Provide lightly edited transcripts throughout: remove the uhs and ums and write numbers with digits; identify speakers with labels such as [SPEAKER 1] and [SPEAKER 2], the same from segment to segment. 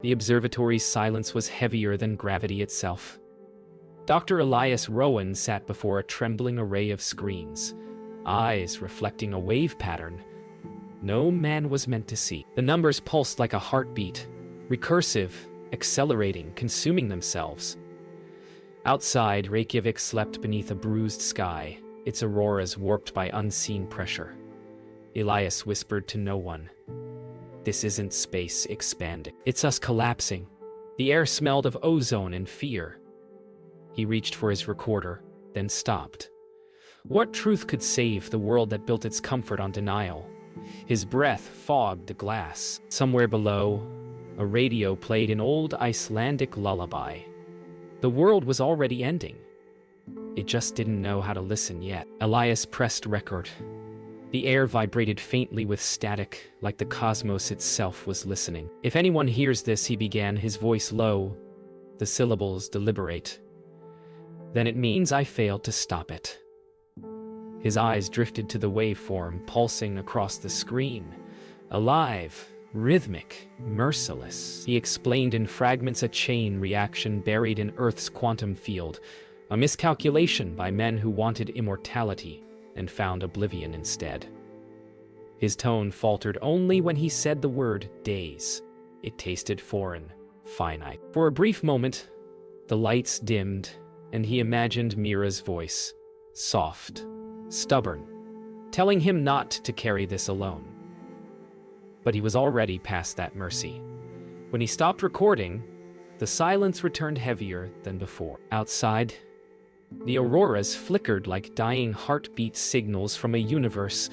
[SPEAKER 1] The observatory's silence was heavier than gravity itself. Dr. Elias Rowan sat before a trembling array of screens, eyes reflecting a wave pattern no man was meant to see. The numbers pulsed like a heartbeat, recursive, accelerating, consuming themselves. Outside, Reykjavik slept beneath a bruised sky, its auroras warped by unseen pressure. Elias whispered to no one, "This isn't space expanding. It's us collapsing." The air smelled of ozone and fear. He reached for his recorder, then stopped. What truth could save the world that built its comfort on denial? His breath fogged the glass. Somewhere below, a radio played an old Icelandic lullaby. The world was already ending. It just didn't know how to listen yet. Elias pressed record. The air vibrated faintly with static, like the cosmos itself was listening. "If anyone hears this," he began, his voice low, the syllables deliberate, "then it means I failed to stop it." His eyes drifted to the waveform pulsing across the screen. Alive, rhythmic, merciless. He explained in fragments, a chain reaction buried in Earth's quantum field, a miscalculation by men who wanted immortality and found oblivion instead. His tone faltered only when he said the word days. It tasted foreign, finite. For a brief moment, the lights dimmed, and he imagined Mira's voice, soft, stubborn, telling him not to carry this alone. But he was already past that mercy. When he stopped recording, the silence returned heavier than before. Outside, the auroras flickered like dying heartbeat signals from a universe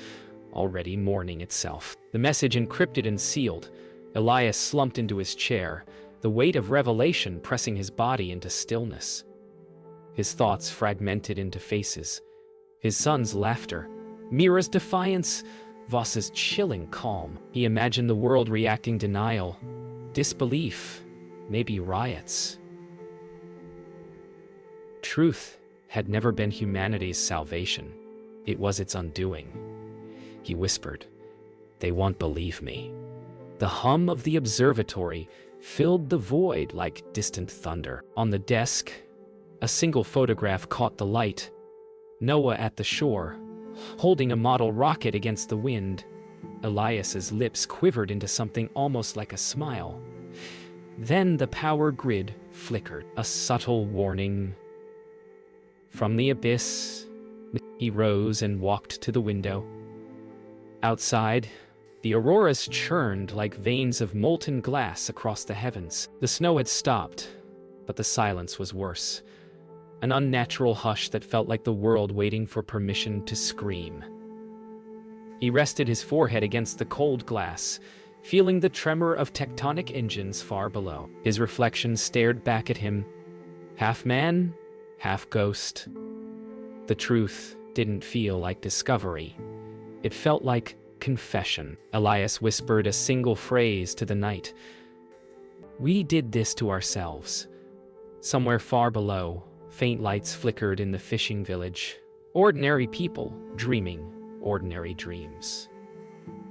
[SPEAKER 1] already mourning itself. The message encrypted and sealed, Elias slumped into his chair, the weight of revelation pressing his body into stillness. His thoughts fragmented into faces. His son's laughter, Mira's defiance, Voss's chilling calm. He imagined the world reacting denial, disbelief, maybe riots. Truth had never been humanity's salvation. It was its undoing. He whispered, "They won't believe me." The hum of the observatory filled the void like distant thunder. On the desk, a single photograph caught the light. Noah at the shore, holding a model rocket against the wind. Elias's lips quivered into something almost like a smile. Then the power grid flickered, a subtle warning. From the abyss, he rose and walked to the window. Outside, the auroras churned like veins of molten glass across the heavens. The snow had stopped, but the silence was worse. An unnatural hush that felt like the world waiting for permission to scream. He rested his forehead against the cold glass, feeling the tremor of tectonic engines far below. His reflection stared back at him, half man, half ghost. The truth didn't feel like discovery. It felt like confession. Elias whispered a single phrase to the night. "We did this to ourselves." Somewhere far below, faint lights flickered in the fishing village. Ordinary people dreaming ordinary dreams.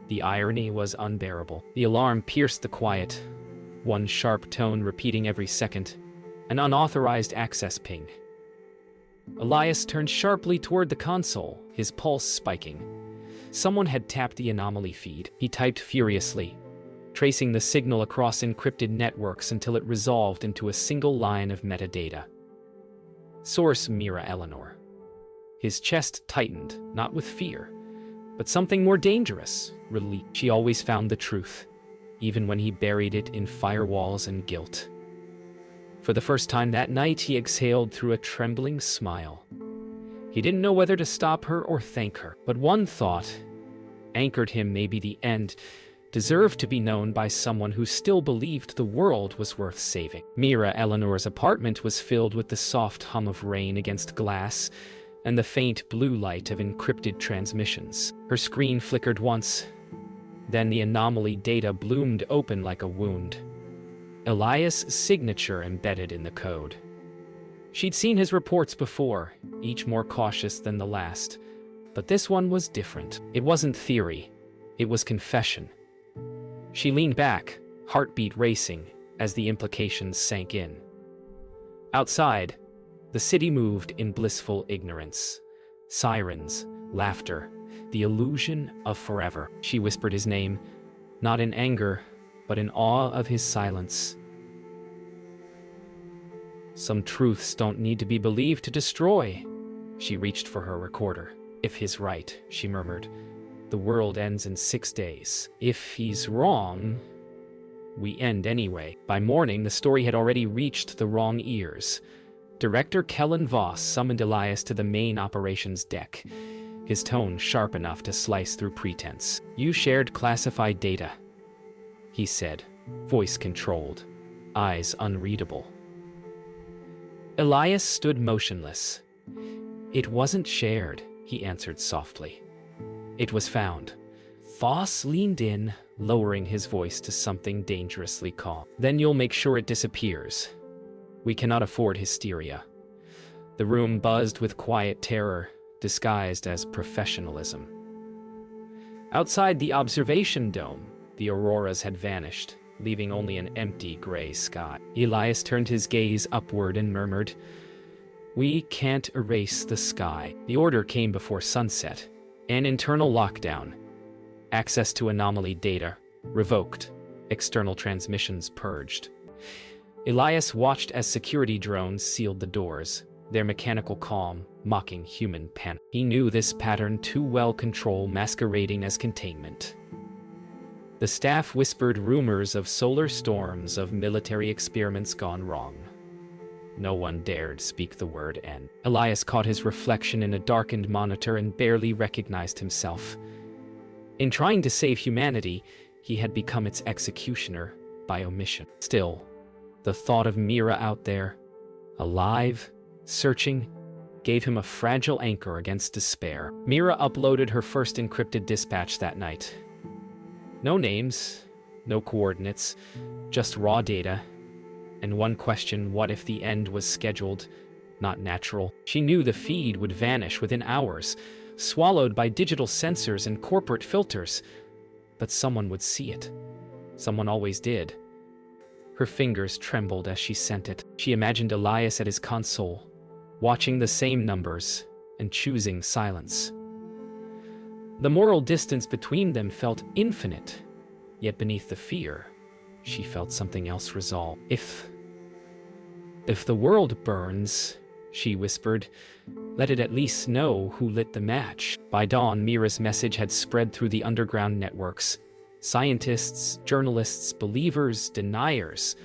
[SPEAKER 1] The irony was unbearable. The alarm pierced the quiet, one sharp tone repeating every second, an unauthorized access ping. Elias turned sharply toward the console, his pulse spiking. Someone had tapped the anomaly feed. He typed furiously, tracing the signal across encrypted networks until it resolved into a single line of metadata. Source: Mira Eleanor. His chest tightened, not with fear, but something more dangerous, relief. She always found the truth, even when he buried it in firewalls and guilt. For the first time that night, he exhaled through a trembling smile. He didn't know whether to stop her or thank her, but one thought anchored him. Maybe the end deserved to be known by someone who still believed the world was worth saving. Mira Eleanor's apartment was filled with the soft hum of rain against glass and the faint blue light of encrypted transmissions. Her screen flickered once, then the anomaly data bloomed open like a wound. Elias' signature embedded in the code. She'd seen his reports before, each more cautious than the last, but this one was different. It wasn't theory, it was confession. She leaned back, heartbeat racing, as the implications sank in. Outside, the city moved in blissful ignorance. Sirens, laughter, the illusion of forever. She whispered his name, not in anger, but in awe of his silence. Some truths don't need to be believed to destroy. She reached for her recorder. If he's right, she murmured, the world ends in 6 days. If he's wrong, we end anyway. By morning, the story had already reached the wrong ears. Director Kellen Voss summoned Elias to the main operations deck, his tone sharp enough to slice through pretense. You shared classified data, he said, voice controlled, eyes unreadable. Elias stood motionless. It wasn't shared, he answered softly. It was found. Voss leaned in, lowering his voice to something dangerously calm. Then you'll make sure it disappears. We cannot afford hysteria. The room buzzed with quiet terror, disguised as professionalism. Outside the observation dome, the auroras had vanished, leaving only an empty gray sky. Elias turned his gaze upward and murmured, "We can't erase the sky." The order came before sunset. An internal lockdown. Access to anomaly data revoked. External transmissions purged. Elias watched as security drones sealed the doors, their mechanical calm mocking human panic. He knew this pattern too well, control masquerading as containment. The staff whispered rumors of solar storms, of military experiments gone wrong. No one dared speak the word N. Elias caught his reflection in a darkened monitor and barely recognized himself. In trying to save humanity, he had become its executioner by omission. Still, the thought of Mira out there, alive, searching, gave him a fragile anchor against despair. Mira uploaded her first encrypted dispatch that night. No names, no coordinates, just raw data. And one question, what if the end was scheduled, not natural? She knew the feed would vanish within hours, swallowed by digital sensors and corporate filters. But someone would see it. Someone always did. Her fingers trembled as she sent it. She imagined Elias at his console, watching the same numbers and choosing silence. The moral distance between them felt infinite, yet beneath the fear, she felt something else resolve. If the world burns, she whispered, let it at least know who lit the match. By dawn, Mira's message had spread through the underground networks. Scientists, journalists, believers, deniers,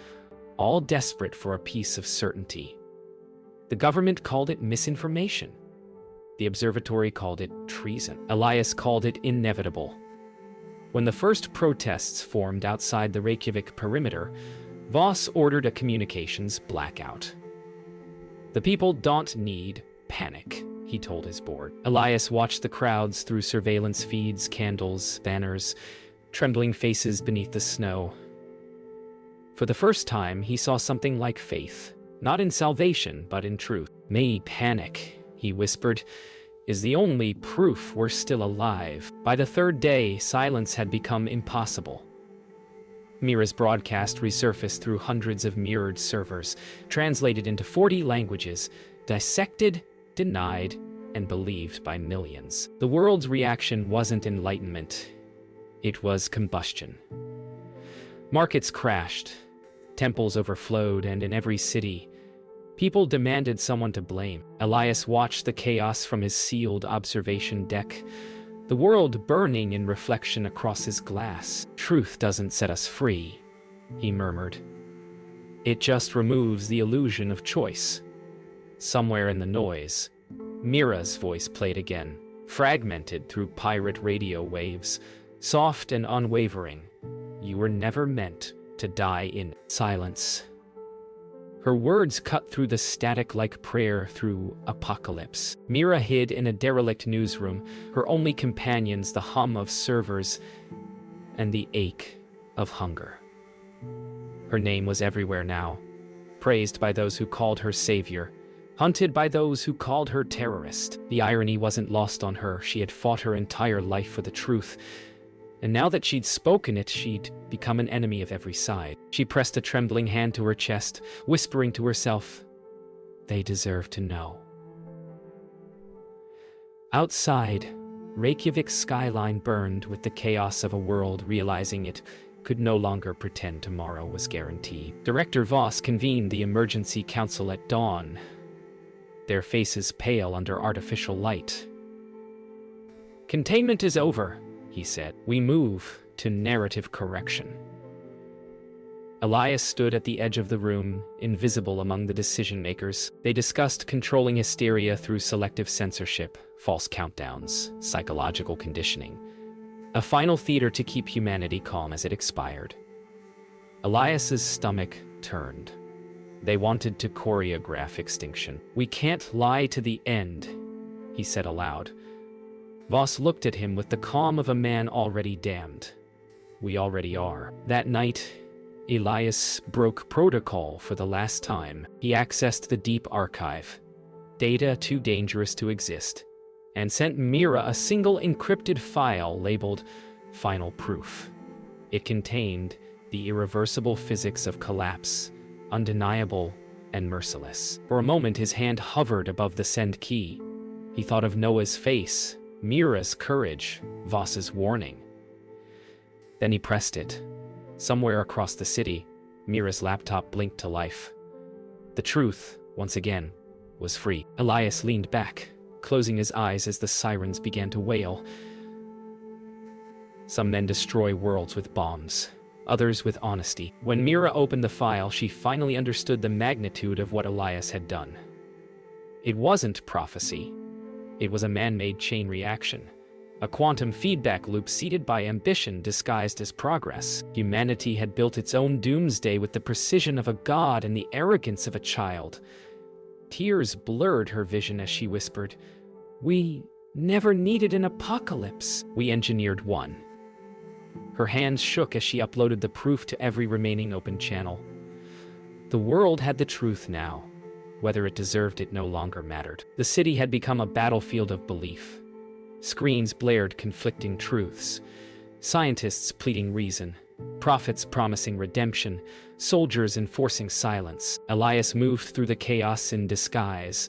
[SPEAKER 1] all desperate for a piece of certainty. The government called it misinformation. The observatory called it treason. Elias called it inevitable. When the first protests formed outside the Reykjavik perimeter, Voss ordered a communications blackout. The people don't need panic, he told his board. Elias watched the crowds through surveillance feeds, candles, banners, trembling faces beneath the snow. For the first time, he saw something like faith, not in salvation, but in truth. May panic, he whispered, is the only proof we're still alive. By the third day, silence had become impossible. Mira's broadcast resurfaced through hundreds of mirrored servers, translated into 40 languages, dissected, denied, and believed by millions. The world's reaction wasn't enlightenment. It was combustion. Markets crashed, temples overflowed, and in every city, people demanded someone to blame. Elias watched the chaos from his sealed observation deck, the world burning in reflection across his glass. Truth doesn't set us free, he murmured. It just removes the illusion of choice. Somewhere in the noise, Mira's voice played again, fragmented through pirate radio waves, soft and unwavering. You were never meant to die in silence. Her words cut through the static like prayer through apocalypse. Mira hid in a derelict newsroom, her only companions the hum of servers and the ache of hunger. Her name was everywhere now, praised by those who called her savior, hunted by those who called her terrorist. The irony wasn't lost on her. She had fought her entire life for the truth, And now that she'd spoken it, she'd become an enemy of every side. She pressed a trembling hand to her chest, whispering to herself, "They deserve to know." Outside, Reykjavik's skyline burned with the chaos of a world realizing it could no longer pretend tomorrow was guaranteed. Director Voss convened the emergency council at dawn, their faces pale under artificial light. "Containment is over," he said. "We move to narrative correction." Elias stood at the edge of the room, invisible among the decision-makers. They discussed controlling hysteria through selective censorship, false countdowns, psychological conditioning. A final theater to keep humanity calm as it expired. Elias's stomach turned. They wanted to choreograph extinction. "We can't lie to the end," he said aloud. Voss looked at him with the calm of a man already damned. "We already are." That night, Elias broke protocol for the last time. He accessed the deep archive, data too dangerous to exist, and sent Mira a single encrypted file labeled Final Proof. It contained the irreversible physics of collapse, undeniable and merciless. For a moment, his hand hovered above the send key. He thought of Noah's face, Mira's courage, Voss's warning. Then he pressed it. Somewhere across the city, Mira's laptop blinked to life. The truth, once again, was free. Elias leaned back, closing his eyes as the sirens began to wail. Some men destroy worlds with bombs, others with honesty. When Mira opened the file, she finally understood the magnitude of what Elias had done. It wasn't prophecy. It was a man-made chain reaction. A quantum feedback loop seeded by ambition disguised as progress. Humanity had built its own doomsday with the precision of a god and the arrogance of a child. Tears blurred her vision as she whispered, "We never needed an apocalypse. We engineered one." Her hands shook as she uploaded the proof to every remaining open channel. The world had the truth now. Whether it deserved it no longer mattered. The city had become a battlefield of belief. Screens blared conflicting truths. Scientists pleading reason. Prophets promising redemption. Soldiers enforcing silence. Elias moved through the chaos in disguise.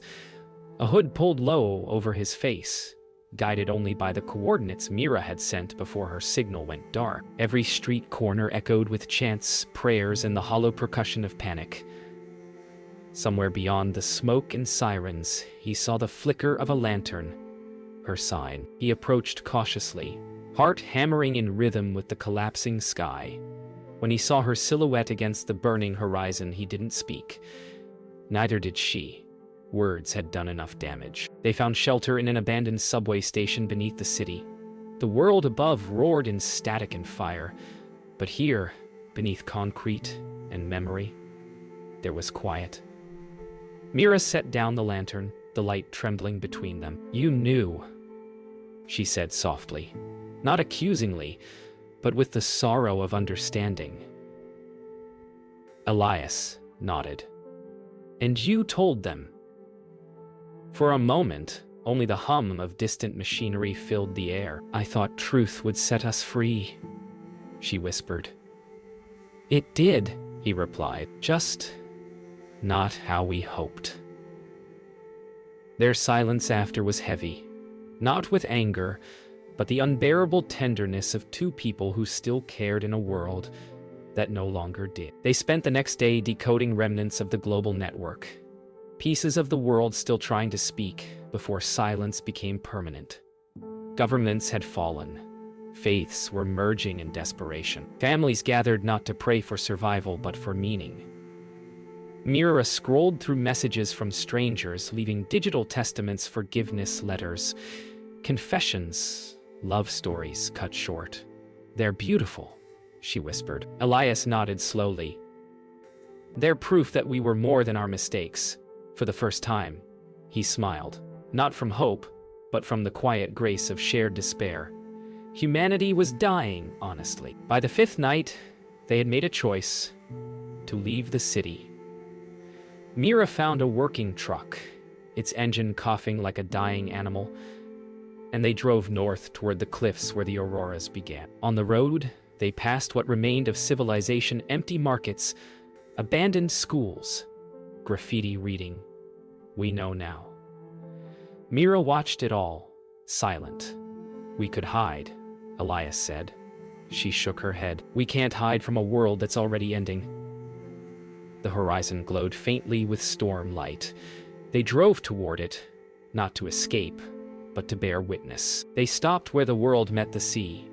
[SPEAKER 1] A hood pulled low over his face, guided only by the coordinates Mira had sent before her signal went dark. Every street corner echoed with chants, prayers, and the hollow percussion of panic. Somewhere beyond the smoke and sirens, he saw the flicker of a lantern. Her sign. He approached cautiously, heart hammering in rhythm with the collapsing sky. When he saw her silhouette against the burning horizon, he didn't speak. Neither did she. Words had done enough damage. They found shelter in an abandoned subway station beneath the city. The world above roared in static and fire, but here, beneath concrete and memory, there was quiet. Mira set down the lantern, the light trembling between them. "You knew," she said softly, not accusingly, but with the sorrow of understanding. Elias nodded. "And you told them?" For a moment, only the hum of distant machinery filled the air. "I thought truth would set us free," she whispered. "It did," he replied, "just not how we hoped." Their silence after was heavy, not with anger, but the unbearable tenderness of two people who still cared in a world that no longer did. They spent the next day decoding remnants of the global network, pieces of the world still trying to speak before silence became permanent. Governments had fallen. Faiths were merging in desperation. Families gathered not to pray for survival but for meaning. Mira scrolled through messages from strangers, leaving digital testaments, forgiveness letters, confessions, love stories cut short. "They're beautiful," she whispered. Elias nodded slowly. "They're proof that we were more than our mistakes." For the first time, he smiled, not from hope, but from the quiet grace of shared despair. Humanity was dying, honestly. By the fifth night, they had made a choice to leave the city. Mira found a working truck, its engine coughing like a dying animal. and they drove north toward the cliffs where the auroras began. On the road, they passed what remained of civilization: empty markets, abandoned schools, graffiti reading. We know now. Mira watched it all, silent. We could hide, Elias said. She shook her head. We can't hide from a world that's already ending. The horizon glowed faintly with storm light. They drove toward it, not to escape, but to bear witness. They stopped where the world met the sea,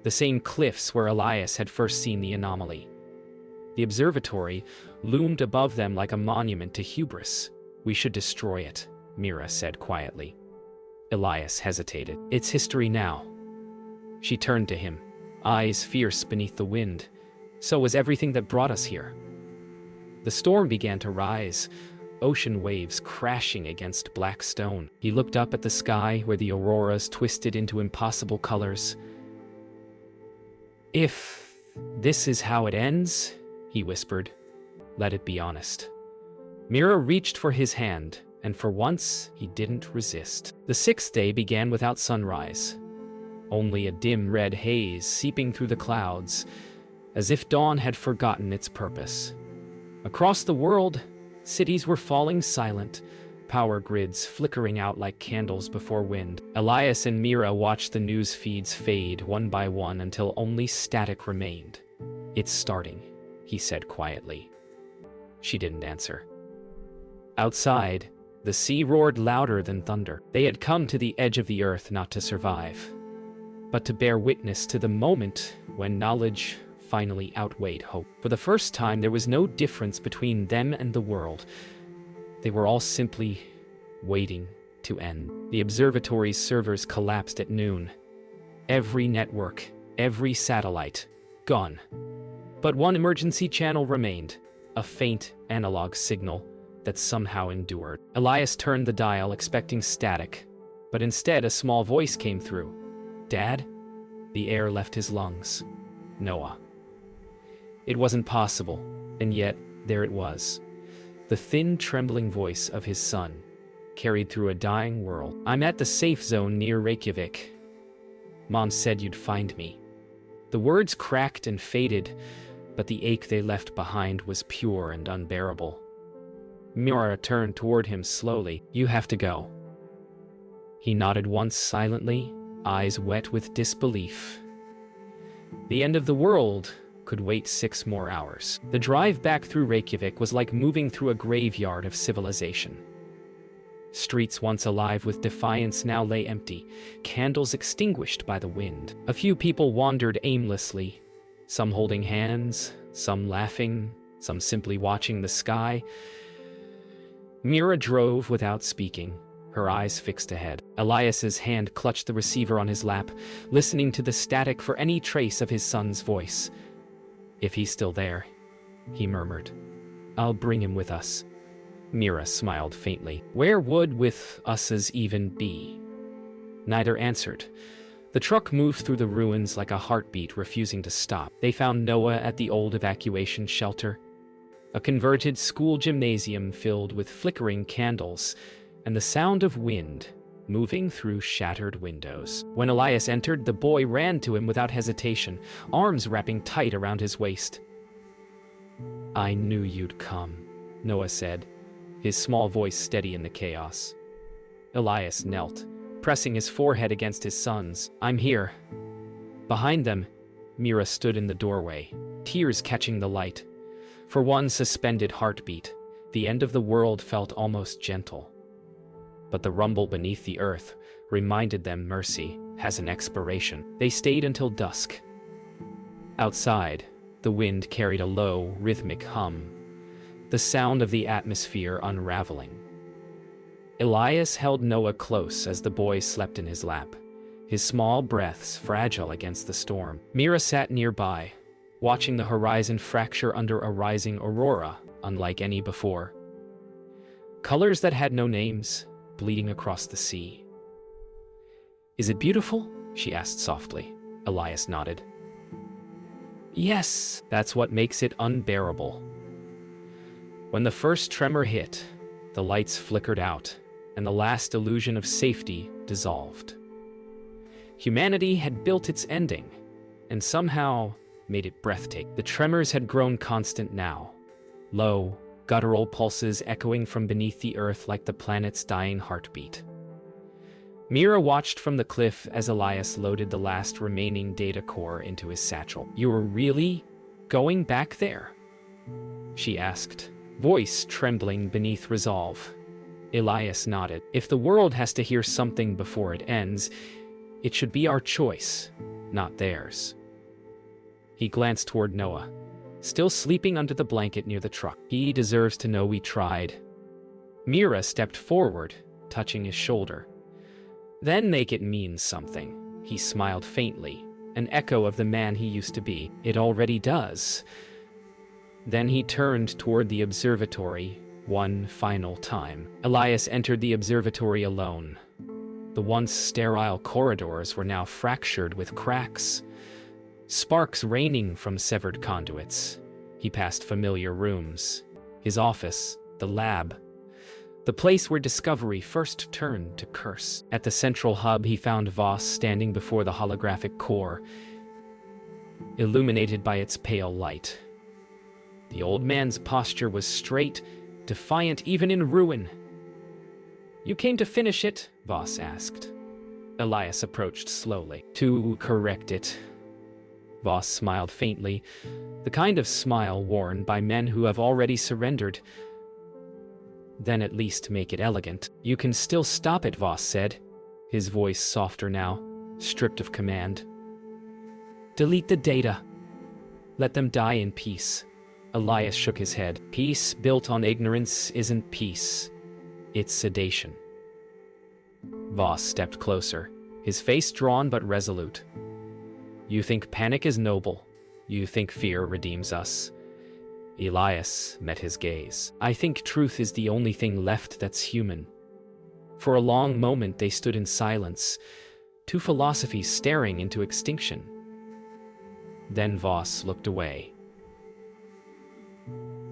[SPEAKER 1] the same cliffs where Elias had first seen the anomaly. The observatory loomed above them like a monument to hubris. We should destroy it, Mira said quietly. Elias hesitated. It's history now. She turned to him, eyes fierce beneath the wind. So was everything that brought us here. The storm began to rise, ocean waves crashing against black stone. He looked up at the sky where the auroras twisted into impossible colors. If this is how it ends, he whispered, let it be honest. Mira reached for his hand, and for once he didn't resist. The sixth day began without sunrise. Only a dim red haze seeping through the clouds, as if dawn had forgotten its purpose. Across the world, cities were falling silent, power grids flickering out like candles before wind. Elias and Mira watched the news feeds fade one by one until only static remained. It's starting, he said quietly. She didn't answer. Outside, the sea roared louder than thunder. They had come to the edge of the earth not to survive, but to bear witness to the moment when knowledge finally outweighed hope. For the first time, there was no difference between them and the world. They were all simply waiting to end. The observatory's servers collapsed at noon. Every network, every satellite, gone. But one emergency channel remained, a faint analog signal that somehow endured. Elias turned the dial, expecting static, but instead a small voice came through. Dad? The air left his lungs. Noah. It wasn't possible, and yet there it was. The thin, trembling voice of his son, carried through a dying world. I'm at the safe zone near Reykjavik. Mom said you'd find me. The words cracked and faded, but the ache they left behind was pure and unbearable. Mira turned toward him slowly. You have to go. He nodded once silently, eyes wet with disbelief. The end of the world could wait 6 more hours. The drive back through Reykjavik was like moving through a graveyard of civilization. Streets once alive with defiance now lay empty, candles extinguished by the wind. A few people wandered aimlessly, some holding hands, some laughing, some simply watching the sky. Mira drove without speaking, her eyes fixed ahead. Elias's hand clutched the receiver on his lap, listening to the static for any trace of his son's voice. If he's still there, he murmured. I'll bring him with us. Mira smiled faintly. Where would with us's even be? Neither answered. The truck moved through the ruins like a heartbeat refusing to stop. They found Noah at the old evacuation shelter, a converted school gymnasium filled with flickering candles and the sound of wind moving through shattered windows. When Elias entered, the boy ran to him without hesitation, arms wrapping tight around his waist. I knew you'd come, Noah said, his small voice steady in the chaos. Elias knelt, pressing his forehead against his son's. I'm here. Behind them, Mira stood in the doorway, tears catching the light. For one suspended heartbeat, the end of the world felt almost gentle. But the rumble beneath the earth reminded them mercy has an expiration. They stayed until dusk. Outside, the wind carried a low, rhythmic hum, the sound of the atmosphere unraveling. Elias held Noah close as the boy slept in his lap, his small breaths fragile against the storm. Mira sat nearby, watching the horizon fracture under a rising aurora unlike any before. Colors that had no names, bleeding across the sea. Is it beautiful? She asked softly. Elias nodded. Yes, that's what makes it unbearable. When the first tremor hit, the lights flickered out, and the last illusion of safety dissolved. Humanity had built its ending, and somehow made it breathtaking. The tremors had grown constant now, low, guttural pulses echoing from beneath the earth like the planet's dying heartbeat. Mira watched from the cliff as Elias loaded the last remaining data core into his satchel. "You were really going back there?" she asked, voice trembling beneath resolve. Elias nodded. "If the world has to hear something before it ends, it should be our choice, not theirs." He glanced toward Noah, still sleeping under the blanket near the truck. "He deserves to know we tried." Mira stepped forward, touching his shoulder. "Then make it mean something." He smiled faintly, an echo of the man he used to be. "It already does." Then he turned toward the observatory one final time. Elias entered the observatory alone. The once sterile corridors were now fractured with cracks, sparks raining from severed conduits. He passed familiar rooms, his office, the lab, the place where discovery first turned to curse. At the central hub, he found Voss standing before the holographic core, illuminated by its pale light. The old man's posture was straight, defiant even in ruin. "You came to finish it?" Voss asked. Elias approached slowly. "To correct it." Voss smiled faintly, the kind of smile worn by men who have already surrendered. "Then at least make it elegant." "You can still stop it," Voss said, his voice softer now, stripped of command. "Delete the data. Let them die in peace." Elias shook his head. "Peace built on ignorance isn't peace. It's sedation." Voss stepped closer, his face drawn but resolute. "You think panic is noble. You think fear redeems us." Elias met his gaze. "I think truth is the only thing left that's human." For a long moment they stood in silence, two philosophies staring into extinction. Then Voss looked away.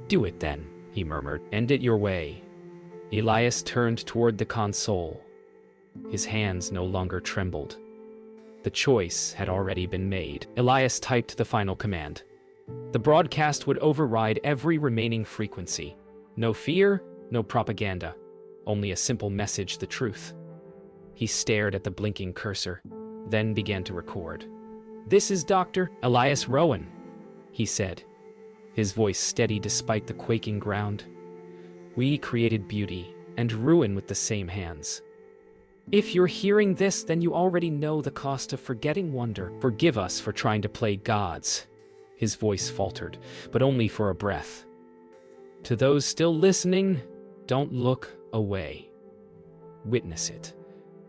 [SPEAKER 1] "Do it then," he murmured. "End it your way." Elias turned toward the console. His hands no longer trembled. The choice had already been made. Elias typed the final command. The broadcast would override every remaining frequency. No fear, no propaganda, only a simple message: the truth. He stared at the blinking cursor, then began to record. "This is Dr. Elias Rowan," he said, his voice steady despite the quaking ground. "We created beauty and ruin with the same hands. If you're hearing this, then you already know the cost of forgetting wonder. Forgive us for trying to play gods." His voice faltered, but only for a breath. "To those still listening, don't look away. Witness it.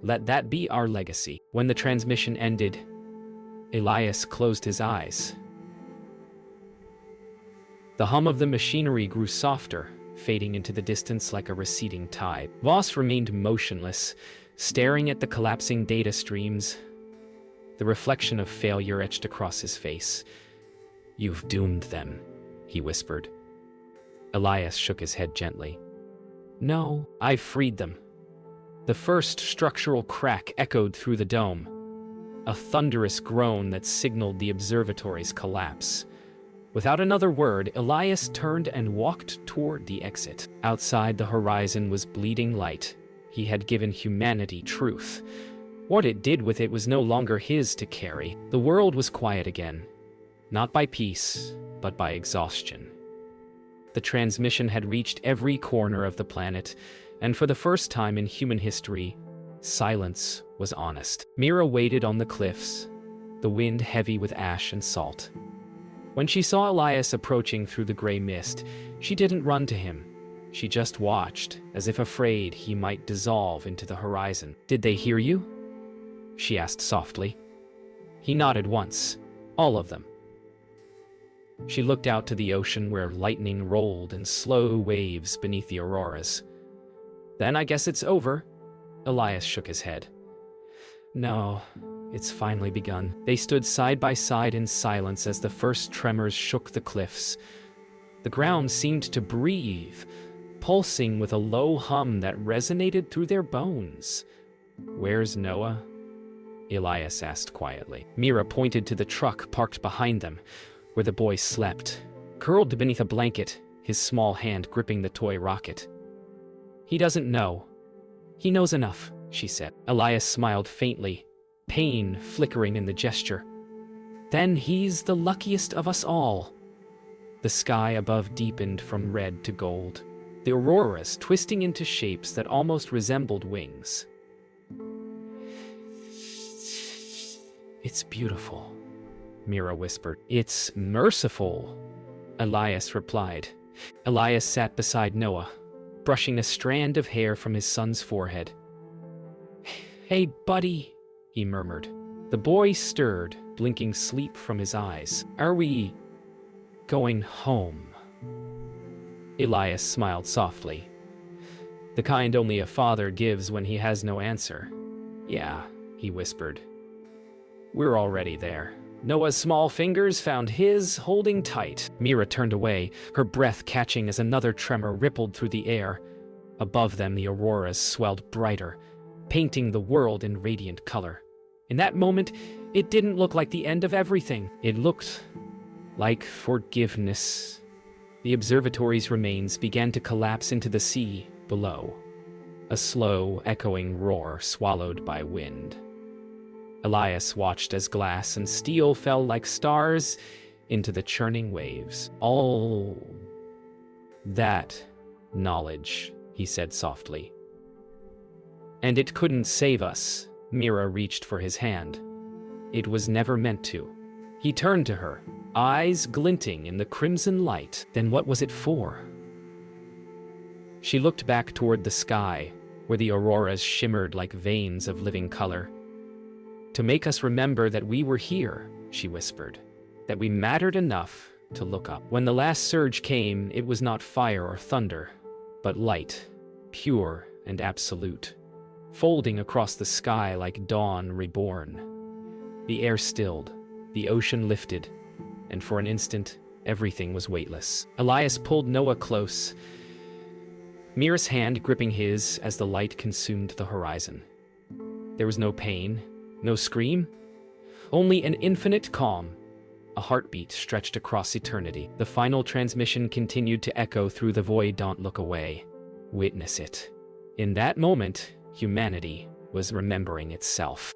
[SPEAKER 1] Let that be our legacy." When the transmission ended, Elias closed his eyes. The hum of the machinery grew softer, fading into the distance like a receding tide. Voss remained motionless, staring at the collapsing data streams. The reflection of failure etched across his face. "You've doomed them," he whispered. Elias shook his head gently. "No, I've freed them." The first structural crack echoed through the dome, a thunderous groan that signaled the observatory's collapse. Without another word, Elias turned and walked toward the exit. Outside, the horizon was bleeding light. He had given humanity truth. What it did with it was no longer his to carry. The world was quiet again, not by peace, but by exhaustion. The transmission had reached every corner of the planet, and for the first time in human history, silence was honest. Mira waited on the cliffs, the wind heavy with ash and salt. When she saw Elias approaching through the gray mist, she didn't run to him. She just watched, as if afraid he might dissolve into the horizon. "Did they hear you?" she asked softly. He nodded once. "All of them." She looked out to the ocean where lightning rolled in slow waves beneath the auroras. "Then I guess it's over." Elias shook his head. "No, it's finally begun." They stood side by side in silence as the first tremors shook the cliffs. The ground seemed to breathe, pulsing with a low hum that resonated through their bones. "Where's Noah?" Elias asked quietly. Mira pointed to the truck parked behind them, where the boy slept, curled beneath a blanket, his small hand gripping the toy rocket. "He doesn't know. He knows enough," she said. Elias smiled faintly, pain flickering in the gesture. "Then he's the luckiest of us all." The sky above deepened from red to gold, the auroras twisting into shapes that almost resembled wings. "It's beautiful," Mira whispered. "It's merciful," Elias replied. Elias sat beside Noah, brushing a strand of hair from his son's forehead. "Hey, buddy," he murmured. The boy stirred, blinking sleep from his eyes. "Are we going home?" Elias smiled softly, the kind only a father gives when he has no answer. "Yeah," he whispered. "We're already there." Noah's small fingers found his, holding tight. Mira turned away, her breath catching as another tremor rippled through the air. Above them, the auroras swelled brighter, painting the world in radiant color. In that moment, it didn't look like the end of everything. It looked like forgiveness. The observatory's remains began to collapse into the sea below, a slow, echoing roar swallowed by wind. Elias watched as glass and steel fell like stars into the churning waves. "All that knowledge," he said softly. "And it couldn't save us." Mira reached for his hand. "It was never meant to." He turned to her, eyes glinting in the crimson light. "Then what was it for?" She looked back toward the sky, where the auroras shimmered like veins of living color. "To make us remember that we were here," she whispered, "that we mattered enough to look up." When the last surge came, it was not fire or thunder, but light, pure and absolute, folding across the sky like dawn reborn. The air stilled, the ocean lifted, and for an instant, everything was weightless. Elias pulled Noah close, Mira's hand gripping his as the light consumed the horizon. There was no pain, no scream, only an infinite calm, a heartbeat stretched across eternity. The final transmission continued to echo through the void. "Don't look away. Witness it." In that moment, humanity was remembering itself.